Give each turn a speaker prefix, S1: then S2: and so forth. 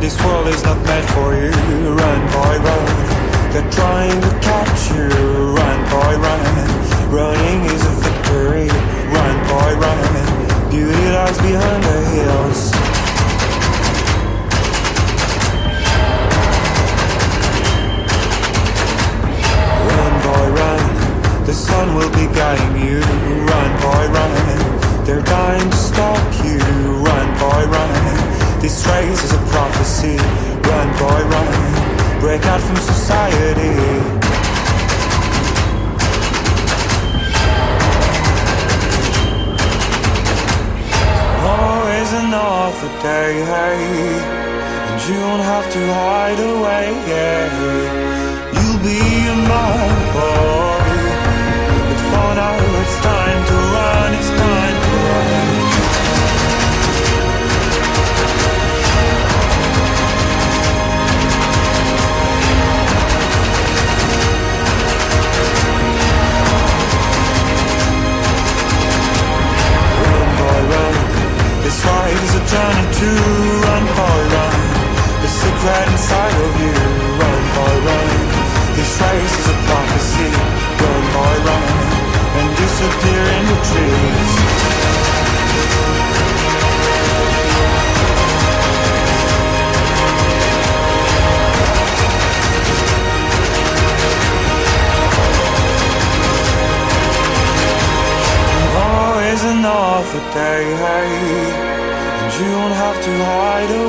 S1: This world is not meant for you. Run, boy, run. They're trying to catch you. Run, boy, run. Running is a victory. Run, boy, run. Beauty lies behind the hills. Run, boy, run. The sun will be guiding you. Run, boy, run. They're dying to stop you. Run, boy, run. This race is a prophecy. Run, boy, run. Break out from society. Always another day, hey, and you don't have to hide away, yeah. You'll be a man, boy, but for now it's time to run, it's time to run. This ride is a journey to run, boy, run. The secret inside of you, run, boy, run. This race is a prophecy, run, boy, run. And disappear in the trees. Always another day, hey, and you don't have to hide away.